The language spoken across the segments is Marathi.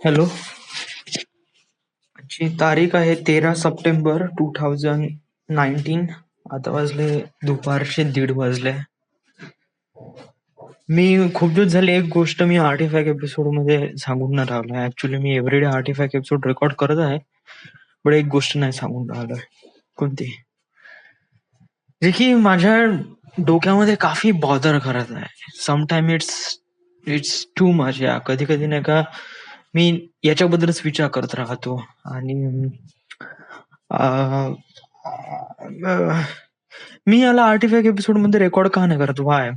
हॅलो. ची तारीख आहे 13 सप्टेंबर 2019. आता वाजले दुपारचे 1:30 वाजले. मी खूप दिवस झाले एक गोष्ट मी आर्टिफॅक्ट एपिसोड मध्ये सांगून नाही राहिलो. ऍक्च्युली मी एव्हरीडे आर्टिफॅक्ट एपिसोड रेकॉर्ड करत आहे, पण एक गोष्ट नाही सांगून राहिलोय. कोणती? जे की माझ्या डोक्यामध्ये काफी बॉदर करत आहे. Sometime it's it's too much. या कधी कधी नाही का मी याच्याबद्दलच विचार करत राहतो. आणि अं, अं, मी याला आर्टिफॅक्ट एपिसोड मध्ये रेकॉर्ड का नाही करत? वाय?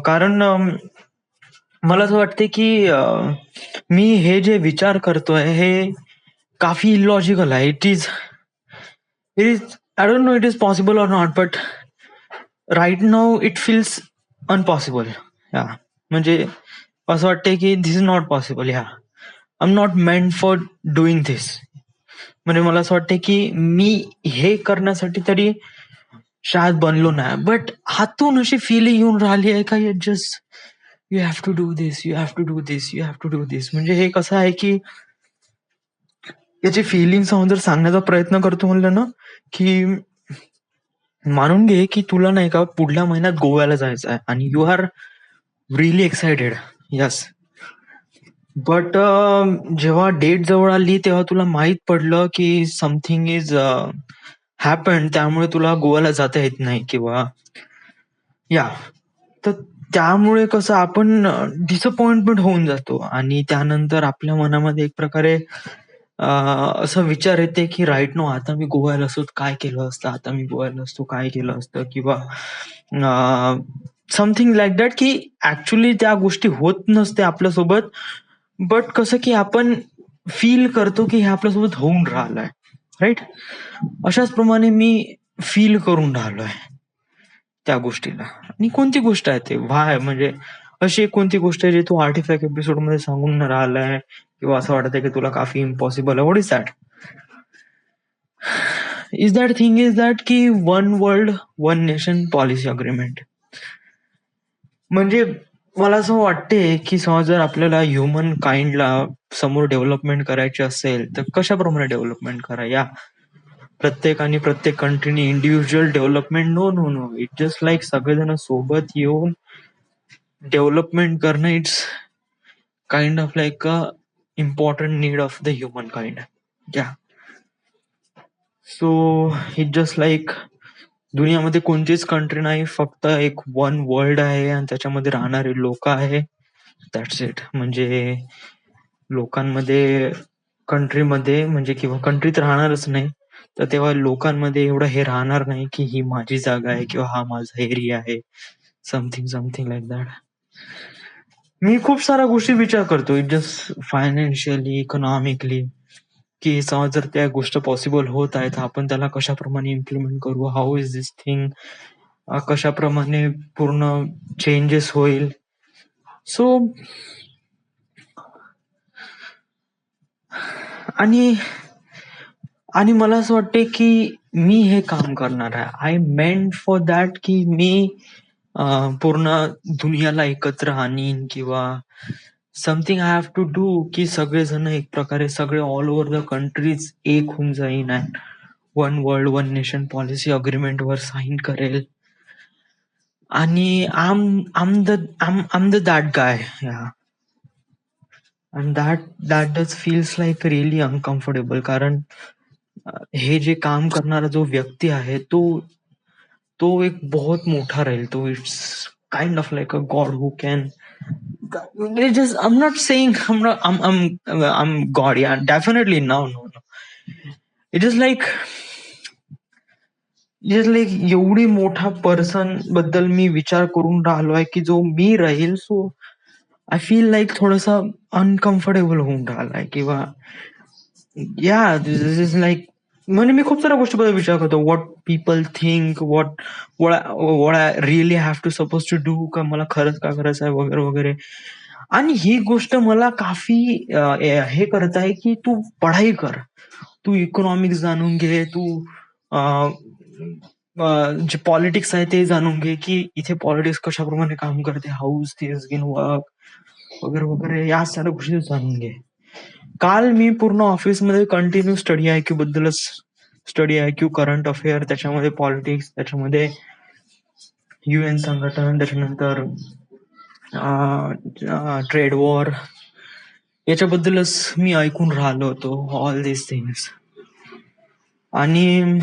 कारण मला असं वाटते की मी हे जे विचार करतोय हे काफी इलॉजिकल आहे. It is I don't know it is possible or not, but right now it feels unpossible. Yeah म्हणजे असं वाटतंय की this is not possible. Yeah I am not meant for doing this. म्हणजे मला असं वाटतंय की मी हे करण्यासाठी तरी शायद बनलो नाही, बट हातून अशी फिलिंग येऊन राहिली आहे का just you have to do this, you have to do this, you have to do this. म्हणजे हे कसं आहे की याची फिलिंग जर सांगण्याचा प्रयत्न करतो म्हणलं ना, की मानून घे की तुला नाही का पुढल्या महिन्यात गोव्याला जायचं आहे आणि you are really excited. Yes. But जेव्हा डेट जवळ आली तेव्हा तुला माहित पडलं की समथिंग इज हॅपन, त्यामुळे तुला गोव्याला जाता येत नाही किंवा या तर त्यामुळे कसं आपण डिसअपॉइंटमेंट होऊन जातो आणि त्यानंतर आपल्या मनामध्ये एक प्रकारे असं विचार येते की राईट नो आता मी गोव्याला असतो तर काय केलं असतं, आता मी गोव्याला असतो काय केलं असतं, किंवा समथिंग लाईक दॅट, की ऍक्च्युली त्या गोष्टी होत नसते आपल्यासोबत, बट कसं की आपण फील करतो की हे आपल्यासोबत होऊन राहिलंय. राईट. अशाच प्रमाणे मी फील करून राहिलोय त्या गोष्टीला. आणि कोणती गोष्ट आहे ते? व्हाय? म्हणजे अशी एक कोणती गोष्ट आहे जी तू आर्टिफॅक्ट एपिसोड मध्ये सांगून राहिलाय किंवा असं वाटतंय की तुला काफी इम्पॉसिबल आहे? What is that? Is that thing is that की one world one nation policy agreement. म्हणजे मला असं वाटते की समज जर आपल्याला ह्युमन काइंडला समोर डेव्हलपमेंट करायची असेल तर कशाप्रमाणे डेव्हलपमेंट करा? या प्रत्येकाने प्रत्येक कंट्रीने individual development? No no no. It just like सगळेजण सोबत येऊन डेव्हलपमेंट करणं. It's kind of like a important need of the human kind. Yeah so it just like दुनियामध्ये कोणतीच कंट्री नाही, फक्त एक वन वर्ल्ड आहे आणि त्याच्यामध्ये राहणारे लोक आहे. That's it. म्हणजे लोकांमध्ये कंट्रीमध्ये म्हणजे किंवा कंट्रीत राहणारच नाही तर तेव्हा लोकांमध्ये एवढं हे राहणार नाही की ही माझी जागा आहे किंवा हा माझा एरिया आहे. Something something like that. मी खूप साऱ्या गोष्टी विचार करतो जस्ट फायनान्शियली, इकॉनॉमिकली, की समज जर त्या गोष्ट पॉसिबल होत आहे तर आपण त्याला कशाप्रमाणे इम्प्लिमेंट करू, हाऊ इज दिस थिंग, कशाप्रमाणे पूर्ण चेंजेस होईल. सो आणि आणि मला असं वाटते की मी हे काम करणार आहे. आय मेंट फॉर दॅट की मी पूर्ण दुनियाला एकत्र आणीन किंवा something I have to do, की सगळेजण एक प्रकारे सगळे ऑल ओव्हर द कंट्रीज एक होऊन जाईन and one world one nation policy agreement वर साईन करेल. आणि आम the that guy. And that does feels like really uncomfortable. कारण हे जे काम करणारा जो व्यक्ती आहे तो तो एक बहुत मोठा राहील. तो it's kind of like a god who can just, I am not saying I'm god. Yeah definitely no no no. It is like एवढी मोठा पर्सन बद्दल मी विचार करून राहिलोय की जो मी राहील. सो आय फील लाईक थोडंसं अनकम्फर्टेबल होऊन राहिलाय किंवा या दिस इज लाईक, म्हणजे मी खूप साऱ्या गोष्टीबद्दल विचार करतो. What people think, what I really have to suppose to do, का मला खरंच का करायचं आहे वगैरे वगैरे. आणि ही गोष्ट मला काफी हे करत आहे की तू पढाई कर, तू इकॉनॉमिक्स जाणून घे, तू जे पॉलिटिक्स आहे ते जाणून घे की इथे पॉलिटिक्स कशाप्रमाणे काम करते, how is things in work. वगैरे वगैरे या सगळ्या गोष्टी जाणून घे. काल मी पूर्ण ऑफिसमध्ये कंटिन्यू स्टडी आय क्यू बद्दलच, study I Q, current affair, त्याच्यामध्ये पॉलिटिक्स, त्याच्यामध्ये UN संघटन, त्याच्यानंतर ट्रेड वॉर, याच्याबद्दलच मी ऐकून राहिलो होतो, ऑल दिस थिंग्स. आणि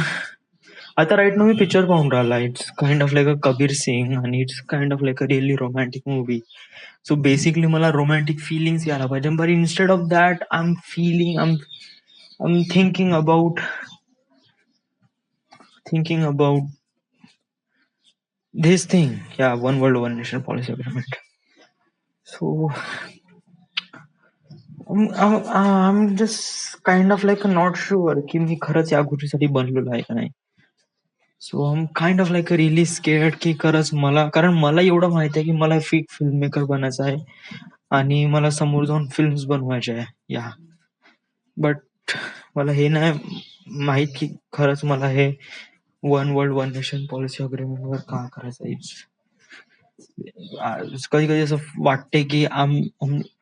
आता राईट नो मी पिक्चर पाहून राहिला. It's kind of like a Kabir Singh आणि it's kind of like a really romantic movie. So basically मला रोमॅन्टिक फिलिंग्स यायला पाहिजे, but instead of that I am feeling, I am thinking about this thing, yeah, one world one nation policy agreement. So I'm just kind of like not sure की मी खरंच या गोष्टीसाठी बनलेलो आहे का नाही. So I am kind of like really scared की खरंच मला, कारण मला एवढं माहिती आहे की मला फिल्म मेकर बनायचं आहे आणि मला समोर जाऊन फिल्म्स बनवायचे आहे, या. बट मला हे नाही माहित की खरंच मला हे one world one nation policy agreement वर का करायचं आहे. कधी कधी असं वाटते की आम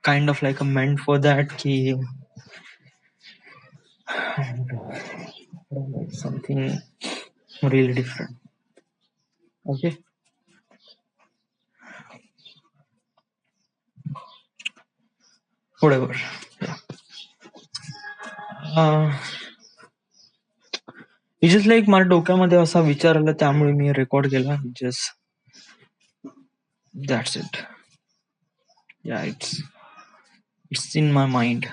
kind of like a meant for that, की something really different. Okay, whatever. It just like मला डोक्यामध्ये असा विचार आला, त्यामुळे मी रेकॉर्ड केला. Just that's it. Yeah, it's in my mind.